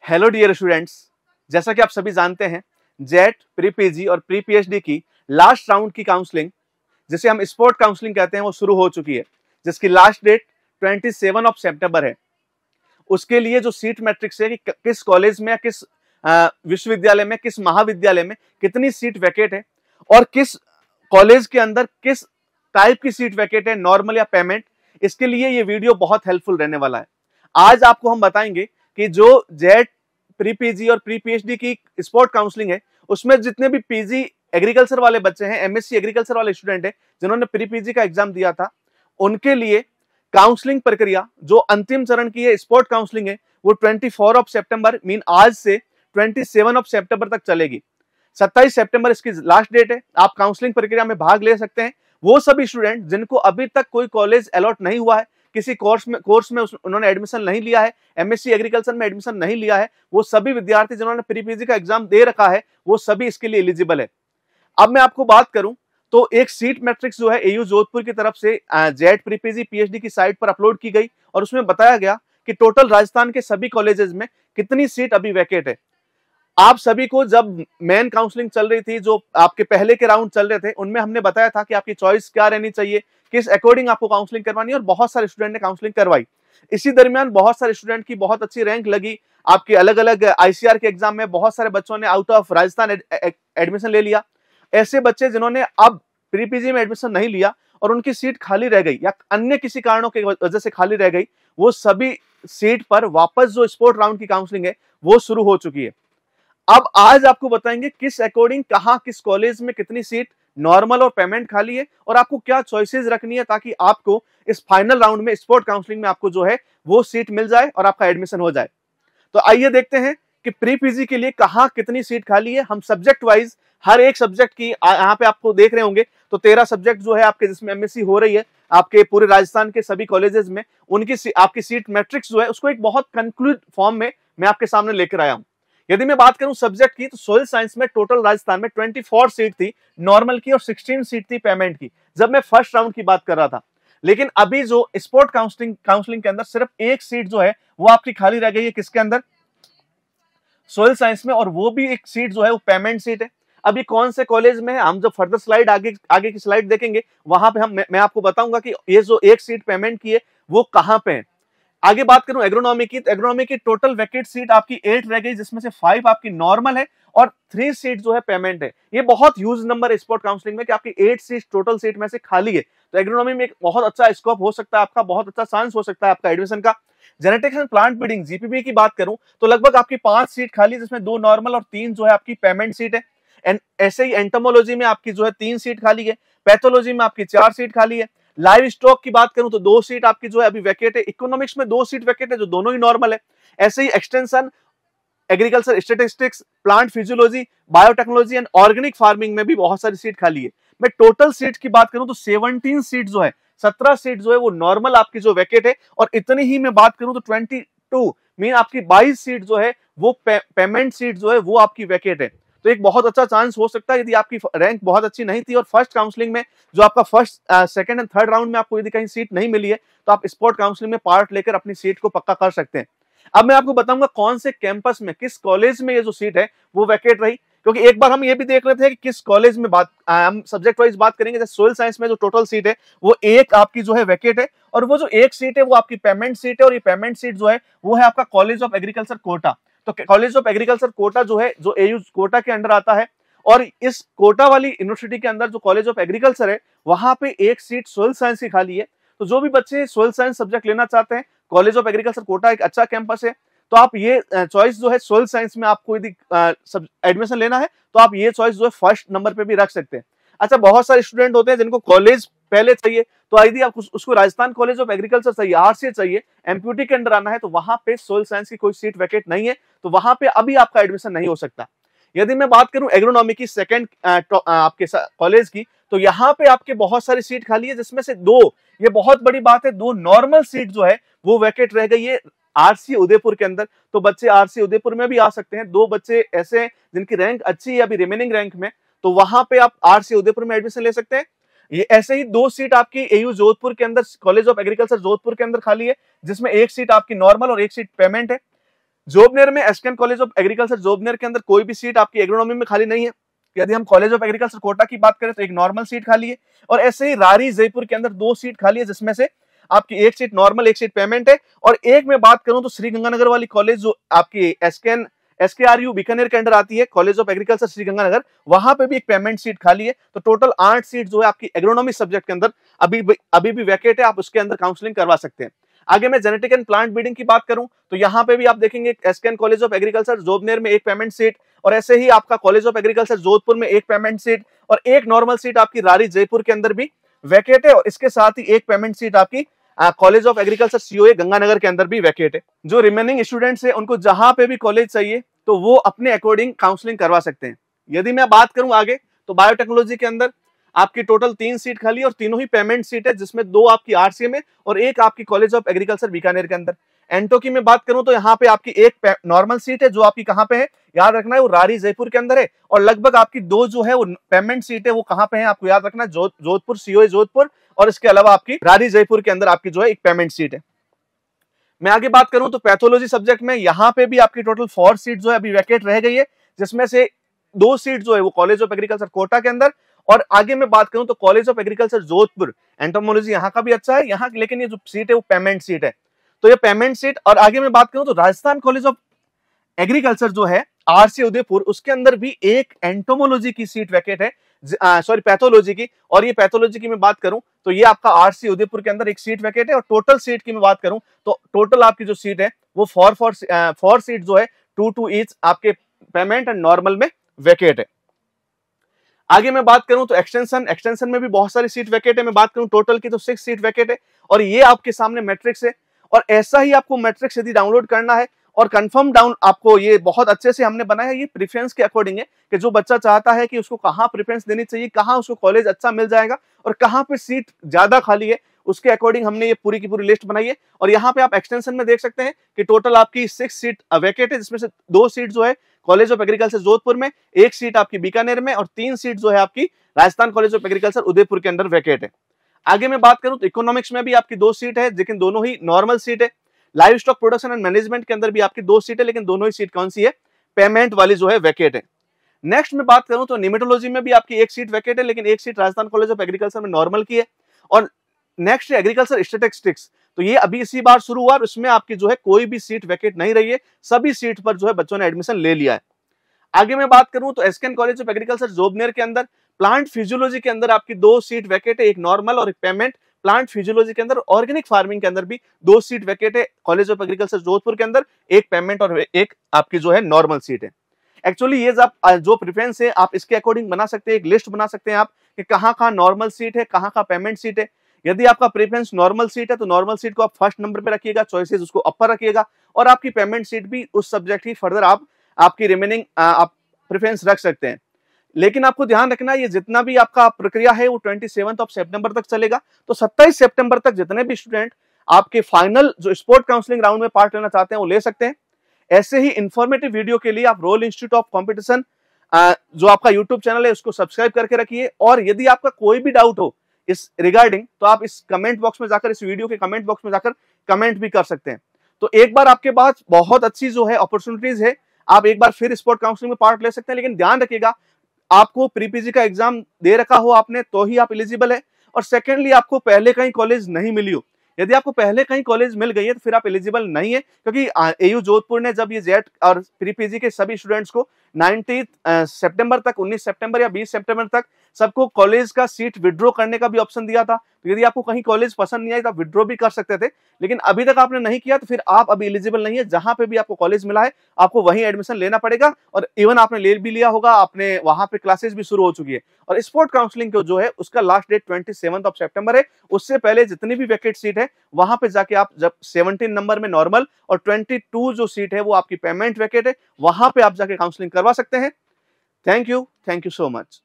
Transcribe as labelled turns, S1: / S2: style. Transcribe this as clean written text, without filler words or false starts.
S1: Hello dear students, जैसा कि आप सभी जानते हैं जेट प्री पीजी और प्री पीएचडी की लास्ट राउंड की काउंसलिंग, जिसे हम स्पोर्ट काउंसलिंग कहते हैं, वो शुरू हो चुकी है, जिसकी लास्ट डेट 27 सितंबर है। उसके लिए जो सीट मैट्रिक्स है कि किस कॉलेज में, किस विश्वविद्यालय में, किस महाविद्यालय में कितनी सीट वैकेट है और किस कॉलेज के अंदर किस टाइप की सीट वैकेट है, नॉर्मल या पेमेंट, इसके लिए ये वीडियो बहुत हेल्पफुल रहने वाला है। आज आपको हम बताएंगे कि जो जेट प्री पीजी और प्री पीएचडी की स्पोर्ट काउंसलिंग है, उसमें जितने भी पीजी एग्रीकल्चर वाले बच्चे हैं, एमएससी एग्रीकल्चर वाले स्टूडेंट हैं जिन्होंने प्री पीजी का एग्जाम दिया था, उनके लिए काउंसलिंग प्रक्रिया जो अंतिम चरण की है, स्पोर्ट काउंसलिंग है, वो 24 सितंबर मीन आज से 27 सितंबर तक चलेगी। 27 सितंबर इसकी लास्ट डेट है। आप काउंसलिंग प्रक्रिया में भाग ले सकते हैं वो सभी स्टूडेंट जिनको अभी तक कोई कॉलेज अलॉट नहीं हुआ है, किसी कोर्स में उन्होंने एडमिशन नहीं लिया है, एमएससी एग्रीकल्चर में एडमिशन नहीं लिया है, वो सभी विद्यार्थी जिन्होंने प्री पीजी का एग्जाम दे रखा है, वो सभी इसके लिए एलिजिबल है। अब मैं आपको बात करूं तो एक सीट मैट्रिक्स जो है एयू जोधपुर की तरफ से जेट प्री पीजी पीएचडी की साइट पर अपलोड की गई और उसमें बताया गया कि टोटल राजस्थान के सभी कॉलेजेस में कितनी सीट अभी वैकेट है। आप सभी को जब मेन काउंसलिंग चल रही थी, जो आपके पहले के राउंड चल रहे थे, उनमें हमने बताया था कि आपकी चॉइस क्या रहनी चाहिए, किस अकॉर्डिंग आपको काउंसलिंग करवानी है, और बहुत सारे स्टूडेंट ने काउंसलिंग करवाई। इसी दरमियान बहुत सारे स्टूडेंट की बहुत अच्छी रैंक लगी। आपके अलग अलग आईसीआर के एग्जाम में बहुत सारे बच्चों ने आउट ऑफ राजस्थान एडमिशन ले लिया। ऐसे बच्चे जिन्होंने अब प्री पीजी में एडमिशन नहीं लिया और उनकी सीट खाली रह गई या अन्य किसी कारणों की वजह से खाली रह गई, वो सभी सीट पर वापस जो स्पोर्ट राउंड की काउंसलिंग है वो शुरू हो चुकी है। अब आज आपको बताएंगे किस अकॉर्डिंग कहां किस कॉलेज में कितनी सीट नॉर्मल और पेमेंट खाली है और आपको क्या चॉइसेस रखनी है ताकि आपको इस फाइनल राउंड में स्पोर्ट काउंसलिंग में आपको जो है वो सीट मिल जाए और आपका एडमिशन हो जाए। तो आइए देखते हैं कि प्री पीजी के लिए कहां कितनी सीट खाली है। हम सब्जेक्ट वाइज हर एक सब्जेक्ट की यहाँ पे आपको देख रहे होंगे तो 13 सब्जेक्ट जो है आपके जिसमें एमएससी हो रही है आपके पूरे राजस्थान के सभी कॉलेजेस में, उनकी आपकी सीट मैट्रिक्स जो है उसको एक बहुत कंक्लूड फॉर्म में मैं आपके सामने लेकर आया हूं। यदि मैं बात करूं सब्जेक्ट की तो सोयल साइंस में टोटल राजस्थान में 24 सीट थी नॉर्मल की और 16 सीट थी पेमेंट की, जब मैं फर्स्ट राउंड की बात कर रहा था। लेकिन अभी जो स्पोर्ट काउंसलिंग के अंदर सिर्फ एक सीट जो है वो आपकी खाली रह गई है, किसके अंदर, सोयल साइंस में, और वो भी एक सीट जो है वो पेमेंट सीट है। अभी कौन से कॉलेज में है, हम जब फर्दर स्लाइड आगे की स्लाइड देखेंगे वहां पे मैं आपको बताऊंगा कि ये जो एक सीट पेमेंट की है वो कहां पे है। आगे बात करूं एग्रोनॉमी की, तो एग्रोनॉमी की टोटल वैकेट सीट आपकी 8 रह गई, जिसमें से 5 आपकी नॉर्मल है और 3 सीट जो है पेमेंट है। ये बहुत ह्यूज नंबर है स्पोर्ट काउंसलिंग में कि आपकी 8 सीट टोटल सीट में से खाली है। तो एग्रोनॉमी में एक बहुत अच्छा स्कोप हो सकता है आपका, बहुत अच्छा चांस हो सकता है आपका एडमिशन का। जेनेटिक्स एंड प्लांट ब्रीडिंग जीपीबी की बात करूं तो लगभग आपकी 5 सीट खाली, जिसमें 2 नॉर्मल और 3 जो है आपकी पेमेंट सीट है। एंड ऐसे ही एंटोमोलॉजी में आपकी जो है 3 सीट खाली है, पैथोलॉजी में आपकी 4 सीट खाली है। लाइव स्टॉक की बात करूं तो 2 सीट आपकी जो है अभी वैकेट है। इकोनॉमिक्स में 2 सीट वैकेट है, जो दोनों ही नॉर्मल है। ऐसे ही extension, agriculture statistics, plant physiology, biotechnology and organic farming में भी बहुत सारी सीट खाली है। मैं टोटल सीट की बात करूं तो 17 सीट जो है, 17 सीट जो है वो नॉर्मल आपकी जो वैकेट है, और इतनी ही मैं बात करूं तो 22 मीन आपकी 22 सीट जो है वो पेमेंट सीट जो है वो आपकी वैकेट है। तो एक बहुत अच्छा चांस हो सकता है यदि आपकी रैंक बहुत अच्छी नहीं थी और फर्स्ट काउंसलिंग में जो आपका first, second and third round में आपको यदि कहीं सीट नहीं मिली है तो आप स्पोर्ट काउंसलिंग में पार्ट लेकर अपनी सीट को पक्का कर सकते हैं। अब मैं आपको बताऊंगा कौन से कैंपस में, किस कॉलेज में ये जो सीट है वो वैकेट रही, क्योंकि एक बार हम ये भी देख रहे थे कि किस कॉलेज में हम सब्जेक्ट वाइज बात करेंगे। जैसे सोयल साइंस में जो टोटल सीट है वो एक आपकी जो है वैकेट है, और वो जो एक सीट है वो आपकी पेमेंट सीट है, और ये पेमेंट सीट जो है वो है आपका कॉलेज ऑफ एग्रीकल्चर कोटा। तो कॉलेज ऑफ एग्रीकल्चर कोटा जो है, जो एयू कोटा के अंडर आता है, और इस कोटा वाली यूनिवर्सिटी के अंदर जो कॉलेज ऑफ एग्रीकल्चर है वहां पे एक सीट सोयल साइंस की खाली है। तो जो भी बच्चे सोयल साइंस सब्जेक्ट लेना चाहते हैं, कॉलेज ऑफ एग्रीकल्चर कोटा एक अच्छा कैंपस है, तो आप ये चॉइस जो है सोयल साइंस में आपको यदि एडमिशन लेना है तो आप ये चॉइस जो है फर्स्ट नंबर पे भी रख सकते हैं। अच्छा, बहुत सारे स्टूडेंट होते हैं जिनको कॉलेज पहले चाहिए, तो यदि आप उसको राजस्थान कॉलेज ऑफ एग्रीकल्चर चाहिए, आरसीए चाहिए, एमपीयूटी के अंदर आना है, तो वहां पे सोयल साइंस की कोई सीट वैकेट नहीं है, तो वहां पे अभी आपका एडमिशन नहीं हो सकता। यदि मैं बात करूं एग्रोनॉमी की सेकंड आपके कॉलेज की, तो यहाँ पे आपके बहुत सारी सीट खाली है, जिसमें से 2, ये बहुत बड़ी बात है, 2 नॉर्मल सीट जो है वो वैकेट रह गई है आरसी उदयपुर के अंदर। तो बच्चे आरसी उदयपुर में भी आ सकते हैं। 2 बच्चे ऐसे हैं जिनकी रैंक अच्छी है अभी रिमेनिंग रैंक में, तो वहां पे आप आरसी उदयपुर में एडमिशन ले सकते हैं। ये ऐसे ही 2 सीट आपकी एयू जोधपुर के अंदर, कॉलेज ऑफ एग्रीकल्चर जोधपुर के अंदर खाली है, जिसमें 1 सीट आपकी नॉर्मल और 1 सीट पेमेंट है। जोबनेर में एसकेएन कॉलेज ऑफ एग्रीकल्चर जोबनेर के अंदर कोई भी सीट आपकी एग्रोनॉमी में खाली नहीं है। यदि हम कॉलेज ऑफ एग्रीकल्चर कोटा की बात करें तो एक नॉर्मल सीट खाली है, और ऐसे ही रारी जयपुर के अंदर 2 सीट खाली है, जिसमें से आपकी एक सीट नॉर्मल, एक सीट पेमेंट है। और एक में बात करूं तो श्री गंगानगर वाली कॉलेज जो आपकी एसकेआरयू बीकानेर के अंदर आती है, college of agriculture Shri Ganganagar, वहां पे भी एक पेमेंट सीट खाली है। तो टोटल 8 सीट जो है आपकी एग्रोनॉमी सब्जेक्ट के अंदर अभी भी वैकेट है, आप उसके अंदर काउंसलिंग करवा सकते हैं। आगे मैं जेनेटिक एंड प्लांट ब्रीडिंग की बात करूं तो यहाँ पे भी आप देखेंगे एसकेएन कॉलेज ऑफ एग्रीकल्चर जोबनेर में एक पेमेंट सीट, और ऐसे ही आपका कॉलेज ऑफ एग्रीकल्चर जोधपुर में एक पेमेंट सीट, और एक नॉर्मल सीट आपकी रारी जयपुर के अंदर भी वैकेट है, और इसके साथ ही एक पेमेंट सीट आपकी college of agriculture COA Ganganagar के अंदर भी वैकेट है। जो रिमेनिंग स्टूडेंट्स है उनको जहां पे भी कॉलेज चाहिए तो वो अपने अकॉर्डिंग काउंसलिंग करवा सकते हैं। यदि मैं बात करूं आगे तो बायोटेक्नोलॉजी के अंदर आपकी टोटल 3 सीट खाली है, और तीनों ही पेमेंट सीट है, जिसमें 2 आपकी आरसीएम है और एक आपकी कॉलेज ऑफ एग्रीकल्चर बीकानेर के अंदर। एंटो की मैं बात करूं तो यहाँ पे आपकी एक नॉर्मल सीट है जो आपकी कहां पे है, याद रखना है, वो रारी जयपुर के अंदर है, और लगभग आपकी 2 जो है वो पेमेंट सीट है, वो कहां पे है आपको याद रखना है, जोधपुर सीओए जोधपुर, और इसके अलावा आपकी रारी जयपुर के अंदर आपकी जो है एक पेमेंट सीट है। मैं आगे बात करूं तो पैथोलॉजी सब्जेक्ट में यहाँ पे भी आपकी टोटल 4 सीट जो है अभी वैकेट रह गई है, जिसमें से 2 सीट जो है वो कॉलेज ऑफ एग्रीकल्चर कोटा के अंदर, और आगे मैं बात करूं तो college of agriculture Jodhpur, entomology यहाँ का भी अच्छा है यहाँ, लेकिन ये जो सीट है वो पेमेंट सीट है, तो ये पेमेंट सीट। और आगे मैं बात करूं तो राजस्थान कॉलेज ऑफ एग्रीकल्चर जो है आरसी उदयपुर, उसके अंदर भी एक एंटोमोलॉजी की सीट वैकेट है, सॉरी पैथोलॉजी की, और ये पैथोलॉजी की मैं बात करूं तो ये आपका आरसी उदयपुर के अंदर एक सीट वैकेट है, और टोटल सीट की मैं बात करूं तो टोटल आपकी जो सीट है वो 4 सीट जो है 2 ईच आपके पेमेंट एंड नॉर्मल में वैकेट है। आगे मैं बात करूं तो एक्सटेंशन में भी बहुत सारी सीट वैकेट है। मैं बात करूं टोटल की तो 6 सीट वैकेट है, और ये आपके सामने मैट्रिक्स है, और ऐसा ही आपको मैट्रिक्स यदि डाउनलोड करना है और कंफर्म डाउन आपको ये बहुत अच्छे से हमने बनाया है, ये प्रेफरेंस के अकॉर्डिंग है कि जो बच्चा चाहता है कि उसको कहाँ प्रेफरेंस देनी चाहिए, कहाँ उसको कॉलेज अच्छा मिल जाएगा और कहाँ पे सीट ज्यादा खाली है, उसके अकॉर्डिंग हमने ये पूरी की पूरी लिस्ट बनाई है। और यहाँ पे आप एक्सटेंशन में देख सकते हैं कि टोटल आपकी 6 सीट वैकेट है, जिसमें से 2 सीट जो है कॉलेज ऑफ एग्रीकल्चर जोधपुर में, 1 सीट आपकी बीकानेर में, और 3 सीट जो है आपकी Rajasthan college of agriculture Udaipur के अंदर वैकेट है। आगे मैं बात करूं तो इकोनॉमिक्स में भी आपकी 2 सीट है, लेकिन दोनों ही नॉर्मल सीट है। Live stock production and management के अंदर भी आपकी 2 सीट है, लेकिन दोनों ही सीट कौन सी है, पेमेंट वाली जो है वैकेट है। नेक्स्ट में बात करूं तो निमेटोलॉजी में भी आपकी 1 सीट वैकेट है, लेकिन 1 seat Rajasthan college of agriculture में नॉर्मल की है। और नेक्स्ट है एग्रीकल्चर स्टैटिस्टिक्स, तो ये अभी इसी बार शुरू हुआ, और इसमें आपकी जो है कोई भी सीट वैकेट नहीं रही है, सभी सीट पर जो है बच्चों ने एडमिशन ले लिया है। आगे मैं बात करूं तो एसकेएन कॉलेज ऑफ एग्रीकल्चर जोबनेर के अंदर प्लांट फिजियोलॉजी के अंदर आपकी 2 सीट वैकेट है, एक नॉर्मल और एक पेमेंट। प्लांट फिजियोलॉजी के अंदर ऑर्गेनिक फार्मिंग के अंदर भी 2 सीट वैकेट है, कॉलेज ऑफ एग्रीकल्चर जोधपुर के अंदर एक पेमेंट और एक आपकी जो है नॉर्मल सीट है। एक्चुअली ये जो प्रेफरेंस है आप इसके अकॉर्डिंग बना सकते हैं, एक लिस्ट बना सकते हैं आप कि कहाँ नॉर्मल सीट है, कहाँ पेमेंट सीट है। यदि आपका प्रेफरेंस नॉर्मल सीट है तो नॉर्मल सीट को आप फर्स्ट नंबर पे रखिएगा, चॉइसेस उसको अपर रखिएगा, और आपकी पेमेंट सीट भी उस सब्जेक्ट ही फर्दर आपकी रिमेनिंग आप प्रेफरेंस रख सकते हैं। लेकिन आपको ध्यान रखना ये जितना भी आपका प्रक्रिया है वो 27 सितंबर तक चलेगा, तो 27 सितंबर तक जितने भी स्टूडेंट आपके फाइनल जो स्पोर्ट काउंसलिंग राउंड में पार्ट लेना चाहते हैं वो ले सकते हैं। ऐसे ही इंफॉर्मेटिव वीडियो के लिए आप रोल इंस्टीट्यूट ऑफ कॉम्पिटिशन जो आपका यूट्यूब चैनल है उसको सब्सक्राइब करके रखिए, और यदि आपका कोई भी डाउट हो इस रिगार्डिंग तो आप इस कमेंट बॉक्स में जाकर, इस वीडियो के कमेंट बॉक्स में जाकर कमेंट भी कर सकते हैं। तो एक बार आपके पास बहुत अच्छी जो है अपॉर्चुनिटीज है, आप एक बार फिर स्पोर्ट काउंसलिंग में पार्ट ले सकते हैं, लेकिन ध्यान रखिएगा आपको प्री पीजी का एग्जाम दे रखा हो आपने तो ही आप एलिजिबल है, और सेकेंडली आपको पहले कहीं कॉलेज नहीं मिली हो। यदि आपको पहले कहीं कॉलेज मिल गई है तो फिर आप एलिजिबल नहीं है, क्योंकि एयू जोधपुर ने जब ये जेट और प्री पीजी के सभी स्टूडेंट्स को 19 सितंबर तक, 19 सितंबर या 20 सितंबर तक सबको कॉलेज का सीट विड्रॉ करने का भी ऑप्शन दिया था। तो यदि आपको कहीं कॉलेज पसंद नहीं आई तो आप विड्रॉ भी कर सकते थे, लेकिन अभी तक आपने नहीं किया तो फिर आप अभी एलिजिबल नहीं है। जहां पे भी आपको कॉलेज मिला है आपको वहीं एडमिशन लेना पड़ेगा, और इवन आपने ले भी लिया होगा, आपने वहां पे क्लासेस भी शुरू हो चुकी है। और स्पोर्ट काउंसलिंग को जो है उसका लास्ट डेट 27 सितंबर है, उससे पहले जितनी भी वैकेंट सीट है वहां पे जाके आप जब 17 नंबर में नॉर्मल और 22 जो सीट है वो आपकी पेमेंट वैकेंट है, वहां पे आप जाके काउंसलिंग करवा सकते हैं। Thank you so much.